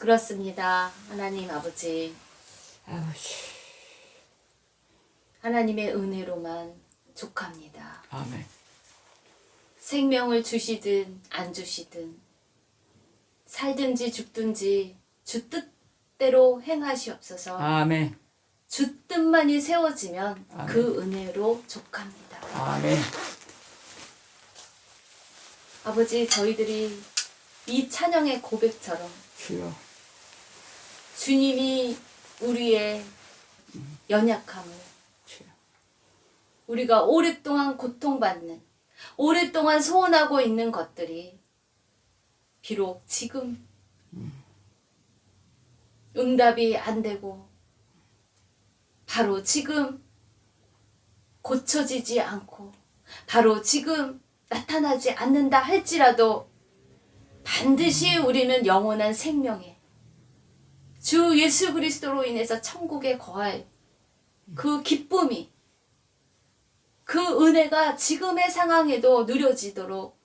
그렇습니다. 하나님 아버지, 하나님의 은혜로만 족합니다. 아멘. 생명을 주시든 안 주시든 살든지 죽든지 주 뜻대로 행하시옵소서. 아멘. 주 뜻만이 세워지면 아멘. 그 은혜로 족합니다. 아멘. 아버지, 저희들이 이 찬양의 고백처럼 주여. 주님이 우리의 연약함을, 주여. 우리가 오랫동안 고통받는, 오랫동안 소원하고 있는 것들이 비록 지금 응답이 안 되고 바로 지금 고쳐지지 않고 바로 지금 나타나지 않는다 할지라도 반드시 우리는 영원한 생명에 주 예수 그리스도로 인해서 천국에 거할 그 기쁨이, 그 은혜가 지금의 상황에도 누려지도록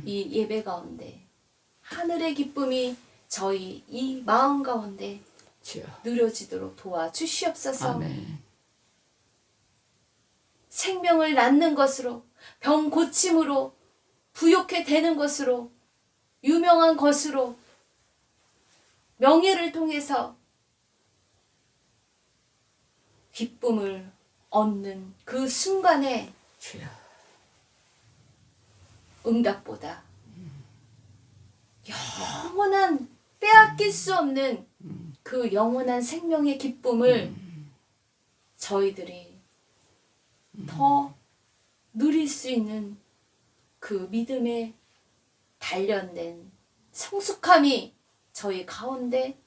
이 예배 가운데 하늘의 기쁨이 저희 이 마음 가운데 주여. 누려지도록 도와주시옵소서. 아멘. 생명을 낳는 것으로, 병 고침으로, 부욕해 되는 것으로, 유명한 것으로, 명예를 통해서 기쁨을 얻는 그 순간에 주여. 응답보다 영원한 빼앗길 수 없는 그 영원한 생명의 기쁨을 저희들이 더 누릴 수 있는 그 믿음에 단련된 성숙함이 저희 가운데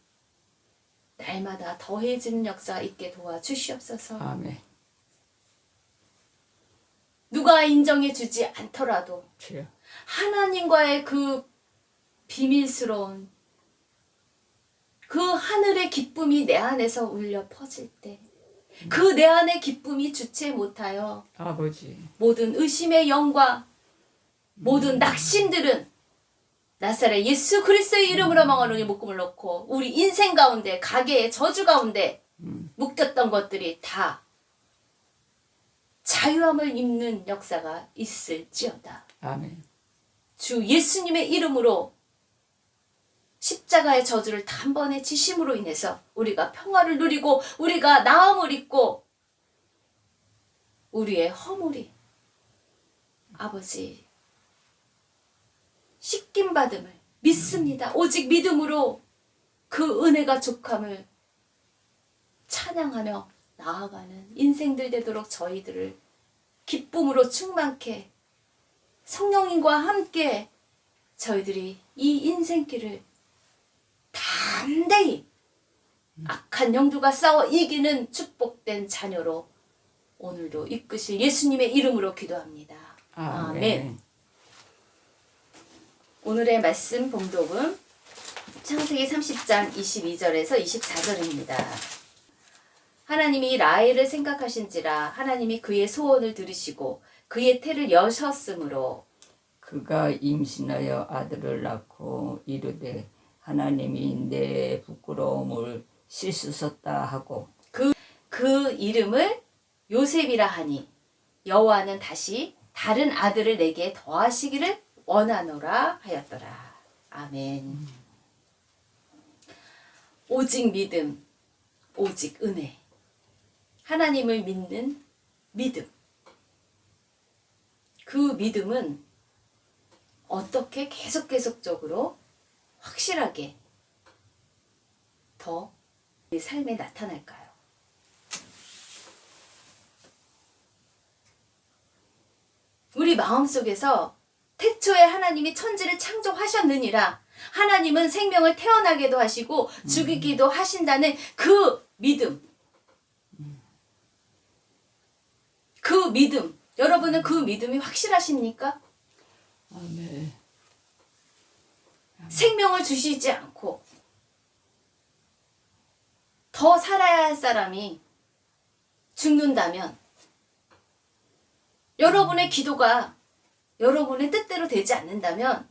날마다 더해지는 역사가 있게 도와주시옵소서. 아멘. 누가 인정해 주지 않더라도 주여. 하나님과의 그 비밀스러운 그 하늘의 기쁨이 내 안에서 울려 퍼질 때 그 내 안의 기쁨이 주체 못하여 아버지. 모든 의심의 영과 모든 낙심들은 나사렛 예수 그리스도의 이름으로 망하노니 묶음을 놓고 우리 인생 가운데 가계의 저주 가운데 묶였던 것들이 다 자유함을 입는 역사가 있을지어다. 아멘. 주 예수님의 이름으로 십자가의 저주를 단번에 지심으로 인해서 우리가 평화를 누리고 우리가 나음을 입고 우리의 허물이 아버지 씻김 받음을 믿습니다. 오직 믿음으로 그 은혜가 족함을 찬양하며 나아가는 인생들 되도록 저희들을 기쁨으로 충만케 성령님과 함께 저희들이 이 인생길을 담대히 악한 영들과 싸워 이기는 축복된 자녀로 오늘도 이끄실 예수님의 이름으로 기도합니다. 아멘. 오늘의 말씀 봉독은 창세기 30장 22절에서 24절입니다. 하나님이 라헬을 생각하신지라 하나님이 그의 소원을 들으시고 그의 태를 여셨으므로 그가 임신하여 아들을 낳고 이르되 하나님이 내 부끄러움을 씻으셨다 하고 그 이름을 요셉이라 하니 여호와는 다시 다른 아들을 내게 더하시기를 원하노라 하였더라. 아멘. 오직 믿음, 오직 은혜, 하나님을 믿는 믿음. 그 믿음은 어떻게 계속적으로 확실하게 더 우리 삶에 나타날까요? 우리 마음속에서 태초에 하나님이 천지를 창조하셨느니라 하나님은 생명을 태어나게도 하시고 죽이기도 하신다는 그 믿음, 그 믿음, 여러분은 그 믿음이 확실하십니까? 아멘. 생명을 주시지 않고 더 살아야 할 사람이 죽는다면 여러분의 기도가 여러분의 뜻대로 되지 않는다면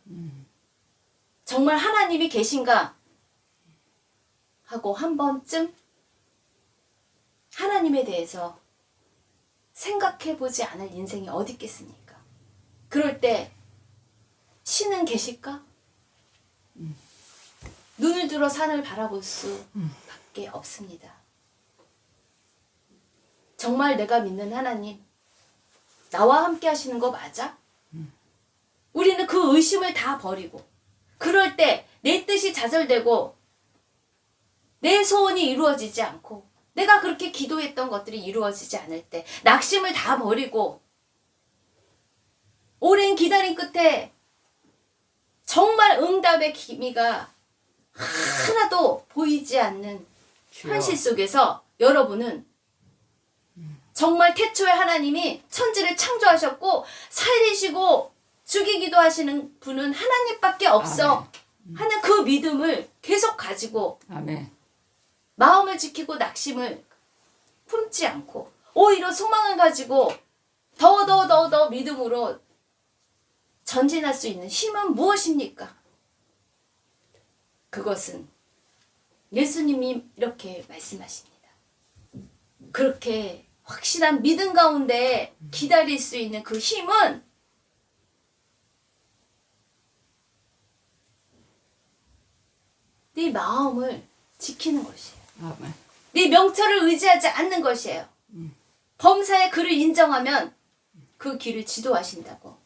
정말 하나님이 계신가 하고 한 번쯤 하나님에 대해서 생각해보지 않을 인생이 어디 있겠습니까? 그럴 때 신은 계실까? 눈을 들어 산을 바라볼 수밖에 없습니다. 정말 내가 믿는 하나님 나와 함께 하시는 거 맞아? 우리는 그 의심을 다 버리고 그럴 때 내 뜻이 좌절되고 내 소원이 이루어지지 않고 내가 그렇게 기도했던 것들이 이루어지지 않을 때 낙심을 다 버리고 오랜 기다림 끝에 정말 응답의 기미가 하나도 보이지 않는 주여. 현실 속에서 여러분은 정말 태초에 하나님이 천지를 창조하셨고 살리시고 죽이기도 하시는 분은 하나님밖에 없어 하는 그 믿음을 계속 가지고 아멘. 마음을 지키고 낙심을 품지 않고 오히려 소망을 가지고 더 믿음으로 전진할 수 있는 힘은 무엇입니까? 그것은 예수님이 이렇게 말씀하십니다. 그렇게 확실한 믿음 가운데 기다릴 수 있는 그 힘은 네 마음을 지키는 것이에요. 아멘. 네 명철을 의지하지 않는 것이에요. 범사의 그를 인정하면 그 길을 지도하신다고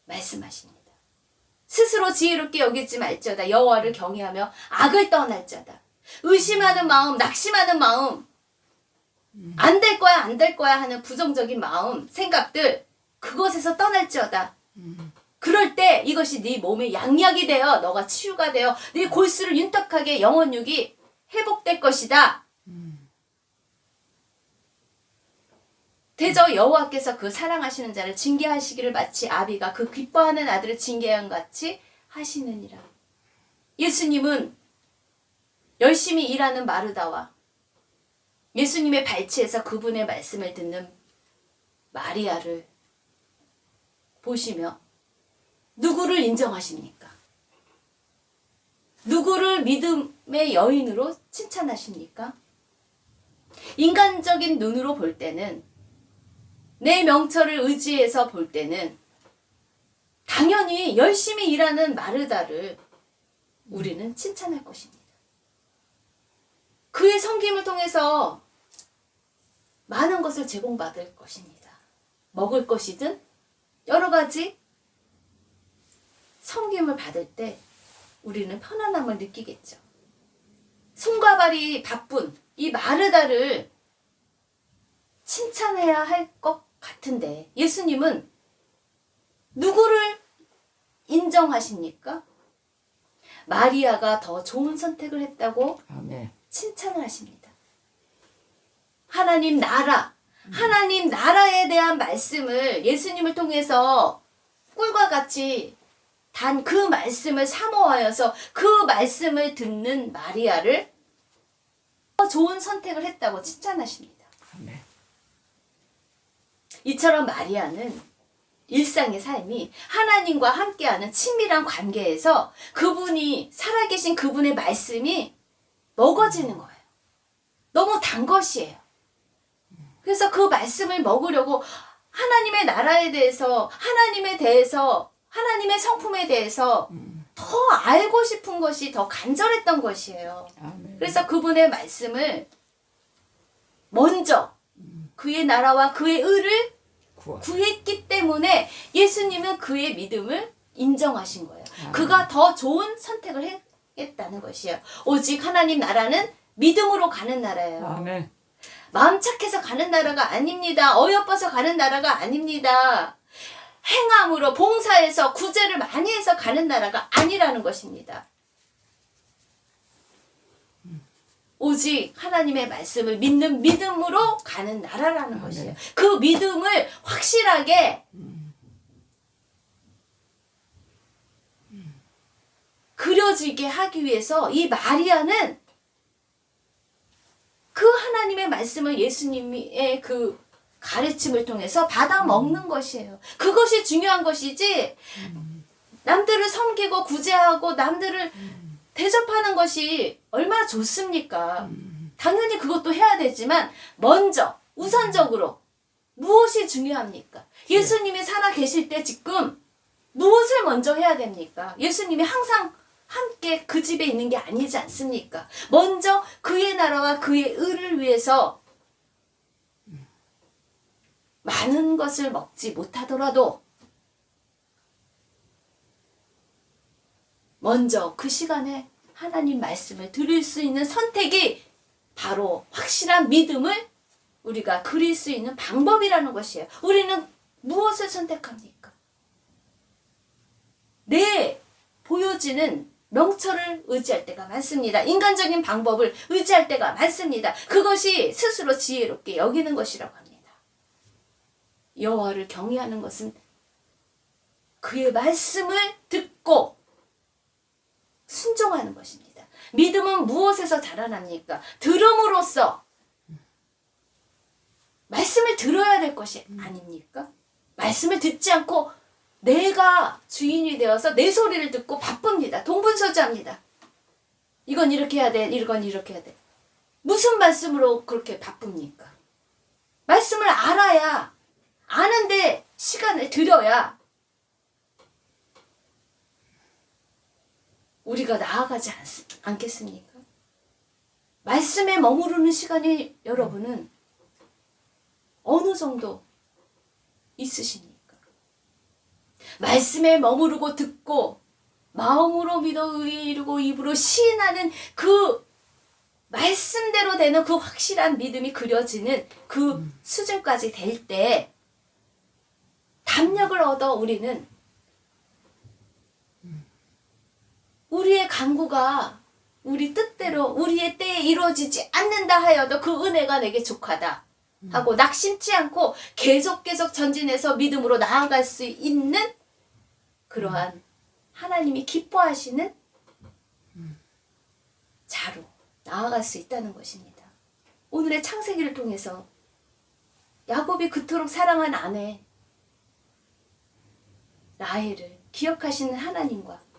말씀하십니다. 스스로 지혜롭게 여기지 말지어다. 여호와를 경외하며 악을 떠날지어다. 의심하는 마음, 낙심하는 마음, 안 될 거야, 안 될 거야 하는 부정적인 마음, 생각들 그것에서 떠날지어다. 그럴 때 이것이 네 몸의 양약이 되어 너가 치유가 되어 네 골수를 윤탁하게 영혼육이 회복될 것이다. 대저 여호와께서 그 사랑하시는 자를 징계하시기를 마치 아비가 그 기뻐하는 아들을 징계한 같이 하시느니라. 예수님은 열심히 일하는 마르다와 예수님의 발치에서 그분의 말씀을 듣는 마리아를 보시며 누구를 인정하십니까? 누구를 믿음의 여인으로 칭찬하십니까? 인간적인 눈으로 볼 때는 내 명철을 의지해서 볼 때는 당연히 열심히 일하는 마르다를 우리는 칭찬할 것입니다. 그의 섬김을 통해서 많은 것을 제공받을 것입니다. 먹을 것이든 여러 가지 섬김을 받을 때 우리는 편안함을 느끼겠죠. 손과 발이 바쁜 이 마르다를 칭찬해야 할 것 같은데 예수님은 누구를 인정하십니까? 마리아가 더 좋은 선택을 했다고 아멘. 칭찬을 하십니다. 하나님 나라, 하나님 나라에 대한 말씀을 예수님을 통해서 꿀과 같이 단 그 말씀을 사모하여서 그 말씀을 듣는 마리아를 더 좋은 선택을 했다고 칭찬하십니다. 아멘. 이처럼 마리아는 일상의 삶이 하나님과 함께하는 친밀한 관계에서 그분이 살아계신 그분의 말씀이 먹어지는 거예요. 너무 단 것이에요. 그래서 그 말씀을 먹으려고 하나님의 나라에 대해서 하나님의 성품에 대해서 더 알고 싶은 것이 더 간절했던 것이에요. 아멘. 그래서 그분의 말씀을 먼저 그의 나라와 그의 의를 구했기 때문에 예수님은 그의 믿음을 인정하신 거예요. 그가 더 좋은 선택을 했다는 것이에요. 오직 하나님 나라는 믿음으로 가는 나라예요. 아멘. 마음 착해서 가는 나라가 아닙니다. 어여뻐서 가는 나라가 아닙니다. 행함으로 봉사해서 구제를 많이 해서 가는 나라가 아니라는 것입니다. 오직 하나님의 말씀을 믿는 믿음으로 가는 나라라는 것이에요. 그 믿음을 확실하게 그려지게 하기 위해서 이 마리아는 그 하나님의 말씀을 예수님의 그 가르침을 통해서 받아 먹는 것이에요. 그것이 중요한 것이지 남들을 섬기고 구제하고 남들을 대접하는 것이 얼마나 좋습니까? 당연히 그것도 해야 되지만 먼저 우선적으로 무엇이 중요합니까? 예수님이 살아 계실 때 지금 무엇을 먼저 해야 됩니까? 예수님이 항상 함께 그 집에 있는 게 아니지 않습니까? 먼저 그의 나라와 그의 의를 위해서 많은 것을 먹지 못하더라도 먼저 그 시간에 하나님 말씀을 들을 수 있는 선택이 바로 확실한 믿음을 우리가 그릴 수 있는 방법이라는 것이에요. 우리는 무엇을 선택합니까? 내 보여지는 명철을 의지할 때가 많습니다. 인간적인 방법을 의지할 때가 많습니다. 그것이 스스로 지혜롭게 여기는 것이라고 합니다. 여호와를 경외하는 것은 그의 말씀을 듣고 순종하는 것입니다. 믿음은 무엇에서 자라납니까? 들음으로써 말씀을 들어야 될 것이 아닙니까? 말씀을 듣지 않고 내가 주인이 되어서 내 소리를 듣고 바쁩니다. 동분서주합니다. 이건 이렇게 해야 돼. 이건 이렇게 해야 돼. 무슨 말씀으로 그렇게 바쁩니까? 말씀을 알아야, 아는데 시간을 들여야 우리가 나아가지 않겠습니까? 말씀에 머무르는 시간이 여러분은 어느 정도 있으십니까? 말씀에 머무르고 듣고 마음으로 믿어 의에 이르고 입으로 시인하는 그 말씀대로 되는 그 확실한 믿음이 그려지는 그 수준까지 될 때 담력을 얻어 우리는 우리의 간구가 우리 뜻대로 우리의 때에 이루어지지 않는다 하여도 그 은혜가 내게 족하다 하고 낙심치 않고 계속 전진해서 믿음으로 나아갈 수 있는 그러한 하나님이 기뻐하시는 자로 나아갈 수 있다는 것입니다. 오늘의 창세기를 통해서 야곱이 그토록 사랑한 아내 라헬을 기억하시는 하나님과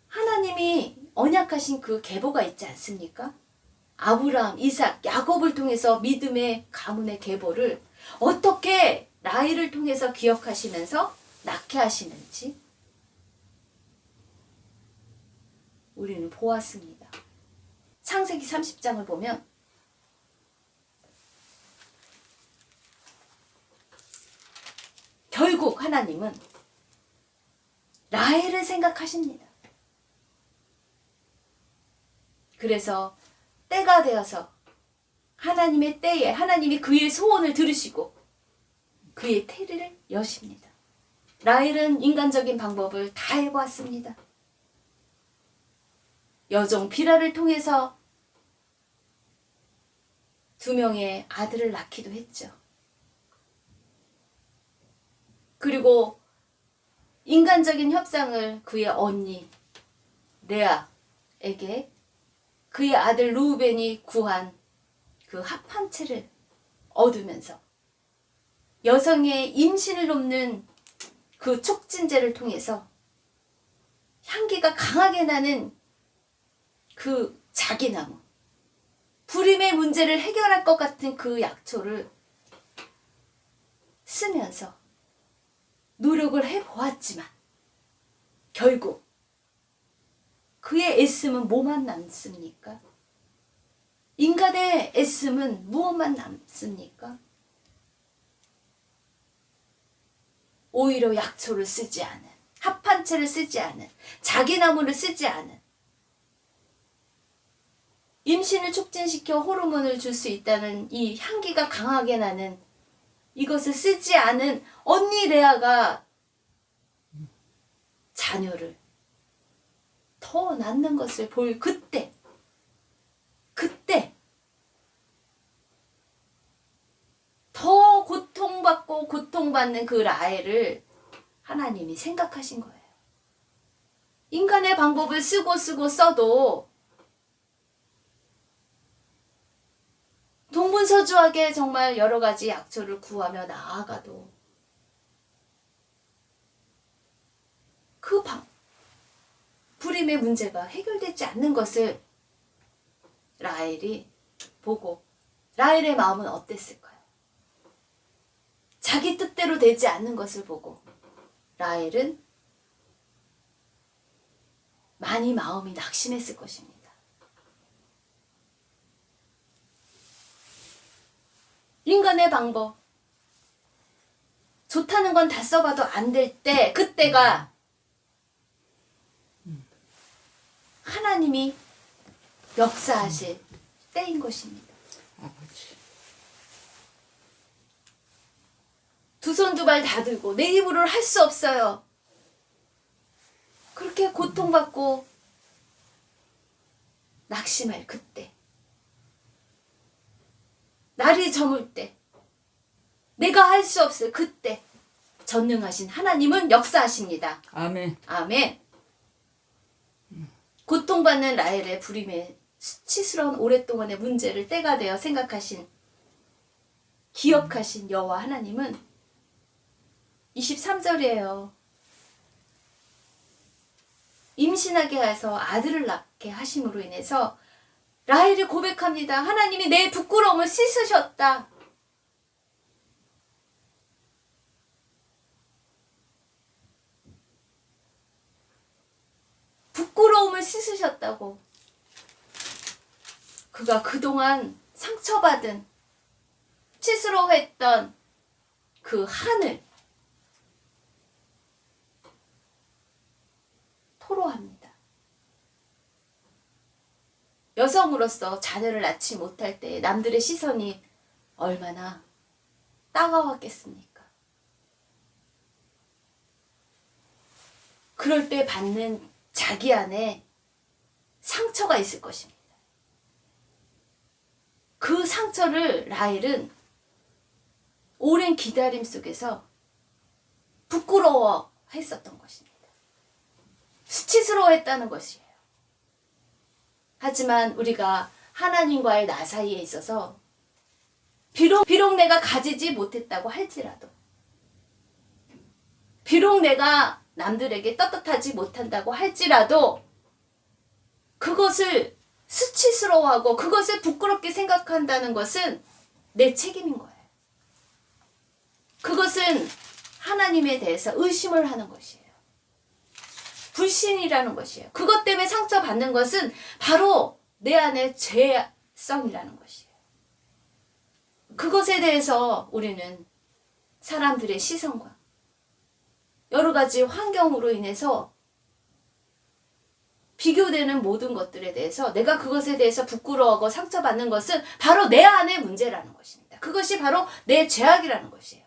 하나님이 언약하신 그 계보가 있지 않습니까? 아브라함, 이삭, 야곱을 통해서 믿음의 가문의 계보를 어떻게 라헬을 통해서 기억하시면서 낳게 하시는지 우리는 보았습니다. 창세기 30장을 보면 결국 하나님은 라헬을 생각하십니다. 그래서 때가 되어서 하나님의 때에 하나님이 그의 소원을 들으시고 그의 태를 여십니다. 라헬은 인간적인 방법을 다 해보았습니다. 여종 비라를 통해서 2명의 아들을 낳기도 했죠. 그리고 인간적인 협상을 그의 언니 레아에게 그의 아들 루벤이 구한 그 합한 채를 얻으면서 여성의 임신을 돕는 그 촉진제를 통해서 향기가 강하게 나는 그 자기나무, 불임의 문제를 해결할 것 같은 그 약초를 쓰면서 노력을 해보았지만 결국 그의 애씀은 뭐만 남습니까? 인간의 애씀은 무엇만 남습니까? 오히려 약초를 쓰지 않은, 합한채를 쓰지 않은, 자기나무를 쓰지 않은, 임신을 촉진시켜 호르몬을 줄 수 있다는 이 향기가 강하게 나는 이것을 쓰지 않은 언니 레아가 자녀를 더 낳는 것을 볼 그때 더 고통받고 고통받는 그 라헬을 하나님이 생각하신 거예요. 인간의 방법을 쓰고 써도 동분서주하게 정말 여러 가지 약초를 구하며 나아가도 불임의 문제가 해결되지 않는 것을 라헬이 보고 라헬의 마음은 어땠을까요? 자기 뜻대로 되지 않는 것을 보고 라헬은 많이 마음이 낙심했을 것입니다. 인간의 방법, 좋다는 건 다 써봐도 안 될 때, 그때가 하나님이 역사하실 때인 것입니다. 아버지. 두 손 두 발 다 들고 내 힘으로는 할 수 없어요. 그렇게 고통받고 낙심할 그때, 날이 저물 때, 내가 할 수 없을 그때 전능하신 하나님은 역사하십니다. 아멘. 아멘. 고통받는 라헬의 불임의 수치스러운 오랫동안의 문제를 때가 되어 생각하신, 기억하신 여호와 하나님은 23절이에요. 임신하게 해서 아들을 낳게 하심으로 인해서 라헬이 고백합니다. 하나님이 내 부끄러움을 씻으셨다. 부끄러움을 씻으셨다고. 그가 그동안 상처받은, 치스러워했던 그 한을 토로합니다. 여성으로서 자녀를 낳지 못할 때 남들의 시선이 얼마나 따가웠겠습니까? 그럴 때 받는 자기 안에 상처가 있을 것입니다. 그 상처를 라헬은 오랜 기다림 속에서 부끄러워했었던 것입니다. 수치스러워했다는 것이에요. 하지만 우리가 하나님과의 나 사이에 있어서 비록 내가 가지지 못했다고 할지라도, 비록 내가 남들에게 떳떳하지 못한다고 할지라도 그것을 수치스러워하고 그것을 부끄럽게 생각한다는 것은 내 책임인 거예요. 그것은 하나님에 대해서 의심을 하는 것이에요. 불신이라는 것이에요. 그것 때문에 상처받는 것은 바로 내 안의 죄성이라는 것이에요. 그것에 대해서 우리는 사람들의 시선과 여러 가지 환경으로 인해서 비교되는 모든 것들에 대해서 내가 그것에 대해서 부끄러워하고 상처받는 것은 바로 내 안의 문제라는 것입니다. 그것이 바로 내 죄악이라는 것이에요.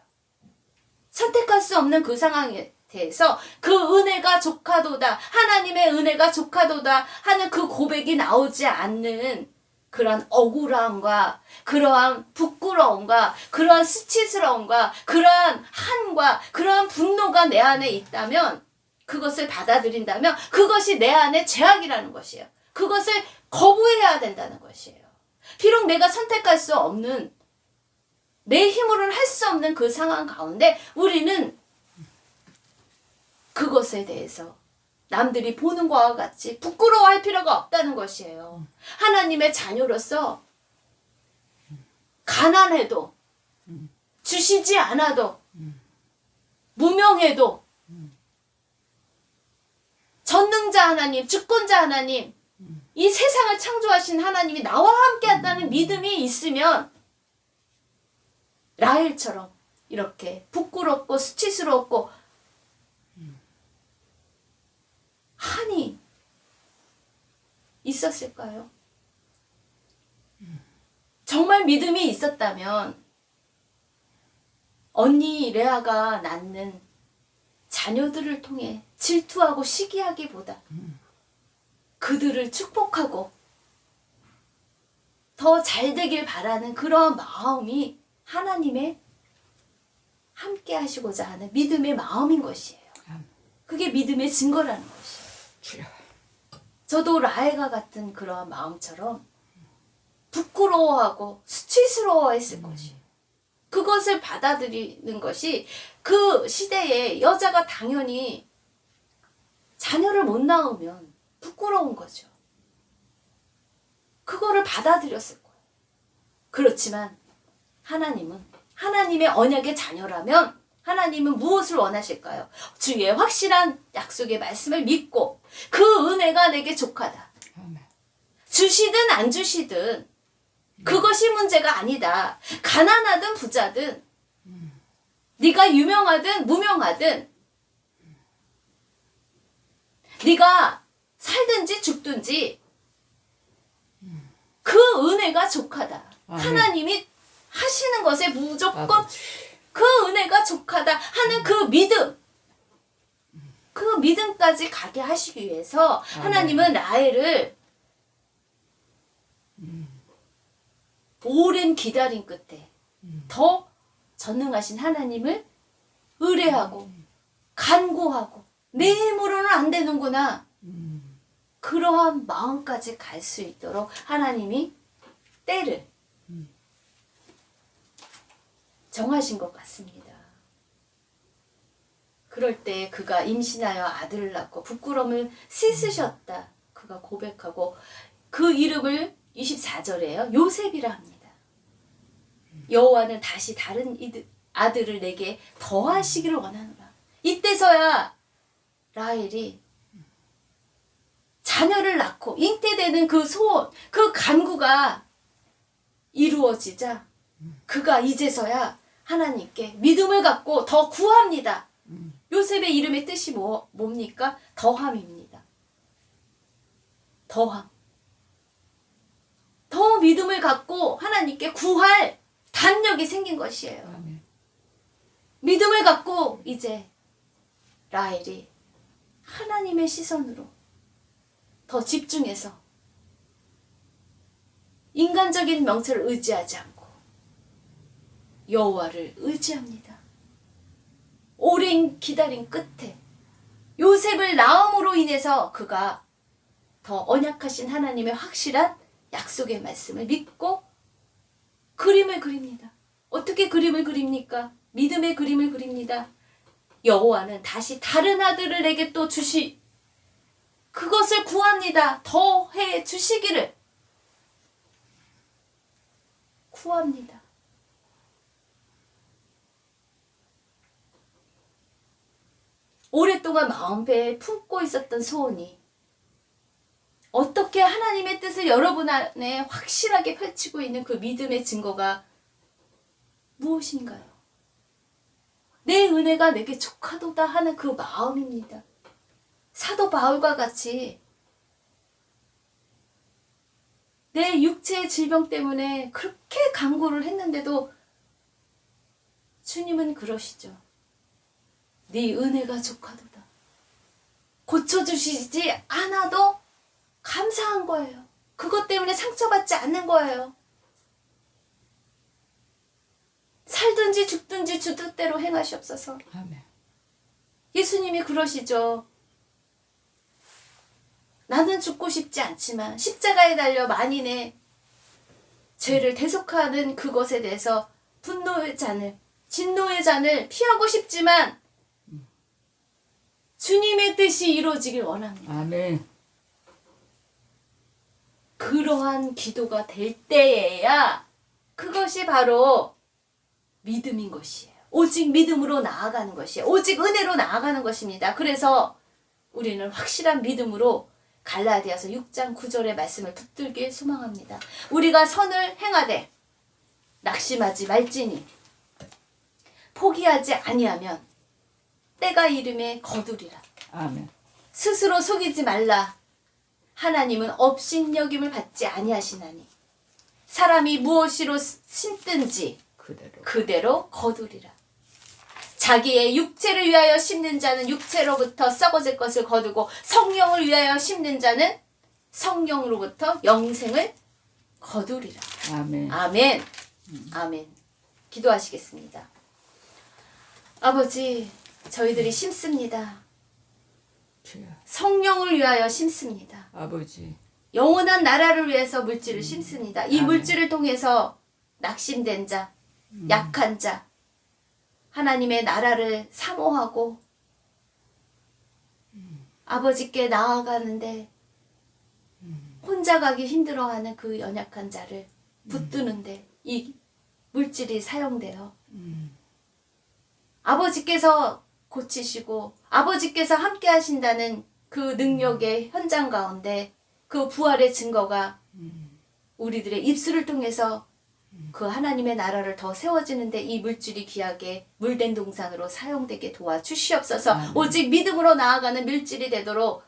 선택할 수 없는 그 상황에 대해서 그 은혜가 조카도다, 하나님의 은혜가 조카도다 하는 그 고백이 나오지 않는 그러한 억울함과 그러한 부끄러움과 그러한 수치스러움과 그러한 한과 그러한 분노가 내 안에 있다면, 그것을 받아들인다면 그것이 내 안의 죄악이라는 것이에요. 그것을 거부해야 된다는 것이에요. 비록 내가 선택할 수 없는, 내 힘으로는 할 수 없는 그 상황 가운데 우리는 그것에 대해서 남들이 보는 것과 같이 부끄러워할 필요가 없다는 것이에요. 하나님의 자녀로서 가난해도, 주시지 않아도, 무명해도 전능자 하나님, 주권자 하나님, 이 세상을 창조하신 하나님이 나와 함께 한다는 믿음이 있으면 라헬처럼 이렇게 부끄럽고 수치스럽고 한이 있었을까요? 정말 믿음이 있었다면 언니 레아가 낳는 자녀들을 통해 질투하고 시기하기보다 그들을 축복하고 더 잘되길 바라는 그런 마음이 하나님의 함께 하시고자 하는 믿음의 마음인 것이에요. 그게 믿음의 증거라는 것이에요. 저도 라헬과 같은 그러한 마음처럼 부끄러워하고 수치스러워했을 것이에요. 그것을 받아들이는 것이 그 시대에 여자가 당연히 자녀를 못 낳으면 부끄러운 거죠. 그거를 받아들였을 거예요. 그렇지만 하나님은 하나님의 언약의 자녀라면 하나님은 무엇을 원하실까요? 주의 확실한 약속의 말씀을 믿고 그 은혜가 내게 족하다. 아멘. 주시든 안 주시든 그것이 문제가 아니다. 가난하든 부자든 네가 유명하든 무명하든 네가 살든지 죽든지 그 은혜가 족하다. 아멘. 하나님이 하시는 것에 무조건 아버지. 그 은혜가 족하다 하는 그 믿음, 그 믿음까지 가게 하시기 위해서 하나님은 라헬을 오랜 기다림 끝에 더 전능하신 하나님을 의뢰하고 간구하고 내 힘으로는 안 되는구나, 그러한 마음까지 갈 수 있도록 하나님이 때를 정하신 것 같습니다. 그럴 때 그가 임신하여 아들을 낳고 부끄러움을 씻으셨다. 그가 고백하고 그 이름을 24절에요. 요셉이라 합니다. 여호와는 다시 다른 아들을 내게 더하시기를 원하노라. 이때서야 라헬이 자녀를 낳고 잉태되는 그 소원, 그 간구가 이루어지자 그가 이제서야 하나님께 믿음을 갖고 더 구합니다. 요셉의 이름의 뜻이 뭡니까? 더함입니다. 더함. 더 믿음을 갖고 하나님께 구할 담력이 생긴 것이에요. 아멘. 믿음을 갖고 이제 라헬이 하나님의 시선으로 더 집중해서 인간적인 명철을 의지하지 않고 여호와를 의지합니다. 오랜 기다림 끝에 요셉을 낳음으로 인해서 그가 더 언약하신 하나님의 확실한 약속의 말씀을 믿고 그림을 그립니다. 어떻게 그림을 그립니까? 믿음의 그림을 그립니다. 여호와는 다시 다른 아들을 내게 또 그것을 구합니다. 더 해 주시기를 구합니다. 오랫동안 마음배에 품고 있었던 소원이 어떻게 하나님의 뜻을 여러분 안에 확실하게 펼치고 있는 그 믿음의 증거가 무엇인가요? 내 은혜가 내게 족하도다 하는 그 마음입니다. 사도 바울과 같이 내 육체의 질병 때문에 그렇게 간구를 했는데도 주님은 그러시죠. 네 은혜가 족하도다. 고쳐주시지 않아도 감사한 거예요. 그것 때문에 상처받지 않는 거예요. 살든지 죽든지 주 뜻대로 행하시옵소서. 아멘. 예수님이 그러시죠. 나는 죽고 싶지 않지만 십자가에 달려 만인의 죄를 대속하는 그것에 대해서 분노의 잔을, 진노의 잔을 피하고 싶지만 주님의 뜻이 이루어지길 원합니다. 아멘. 그러한 기도가 될 때에야 그것이 바로 믿음인 것이에요. 오직 믿음으로 나아가는 것이에요. 오직 은혜로 나아가는 것입니다. 그래서 우리는 확실한 믿음으로 갈라디아서 6장 9절의 말씀을 붙들길 소망합니다. 우리가 선을 행하되 낙심하지 말지니 포기하지 아니하면 때가 이름에 거두리라. 아멘. 스스로 속이지 말라. 하나님은 업신여김을 받지 아니하시나니 사람이 무엇으로 심든지 그대로 거두리라. 자기의 육체를 위하여 심는 자는 육체로부터 썩어질 것을 거두고 성령을 위하여 심는 자는 성령으로부터 영생을 거두리라. 아멘. 아멘. 아멘. 기도하시겠습니다. 아버지, 저희들이 심습니다. 주여. 성령을 위하여 심습니다. 아버지. 영원한 나라를 위해서 물질을 심습니다. 이 아멘. 물질을 통해서 낙심된 자, 약한 자, 하나님의 나라를 사모하고 아버지께 나아가는데 찾아가기 힘들어하는 그 연약한 자를 붙드는데 이 물질이 사용돼요. 아버지께서 고치시고 아버지께서 함께 하신다는 그 능력의 현장 가운데 그 부활의 증거가 우리들의 입술을 통해서 그 하나님의 나라를 더 세워지는데 이 물질이 귀하게 물된 동산으로 사용되게 도와주시옵소서. 오직 믿음으로 나아가는 물질이 되도록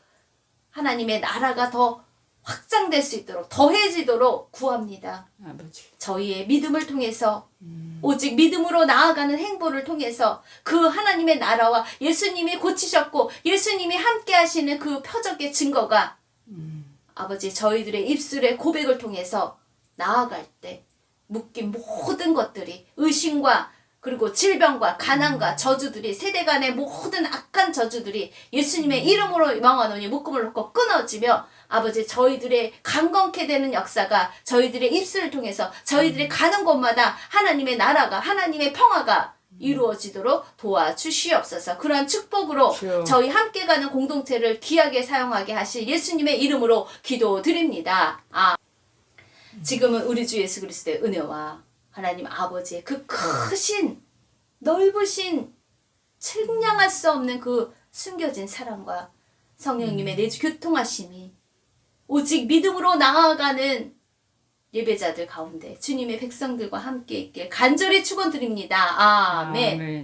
하나님의 나라가 더 확장될 수 있도록 더해지도록 구합니다. 아버지. 저희의 믿음을 통해서 오직 믿음으로 나아가는 행보를 통해서 그 하나님의 나라와 예수님이 고치셨고 예수님이 함께 하시는 그 표적의 증거가 아버지 저희들의 입술의 고백을 통해서 나아갈 때 묶인 모든 것들이 의심과 그리고 질병과 가난과 저주들이 세대 간의 모든 악한 저주들이 예수님의 이름으로 명하노니 묶음을 놓고 끊어지며 아버지 저희들의 강건케 되는 역사가 저희들의 입술을 통해서 저희들이 가는 곳마다 하나님의 나라가 하나님의 평화가 이루어지도록 도와주시옵소서. 그러한 축복으로 주여. 저희 함께 가는 공동체를 귀하게 사용하게 하실 예수님의 이름으로 기도드립니다. 지금은 우리 주 예수 그리스도의 은혜와 하나님 아버지의 그 크신 넓으신 측량할 수 없는 그 숨겨진 사랑과 성령님의 내주 교통하심이 오직 믿음으로 나아가는 예배자들 가운데 주님의 백성들과 함께 있길 간절히 축원드립니다. 아멘. 아멘.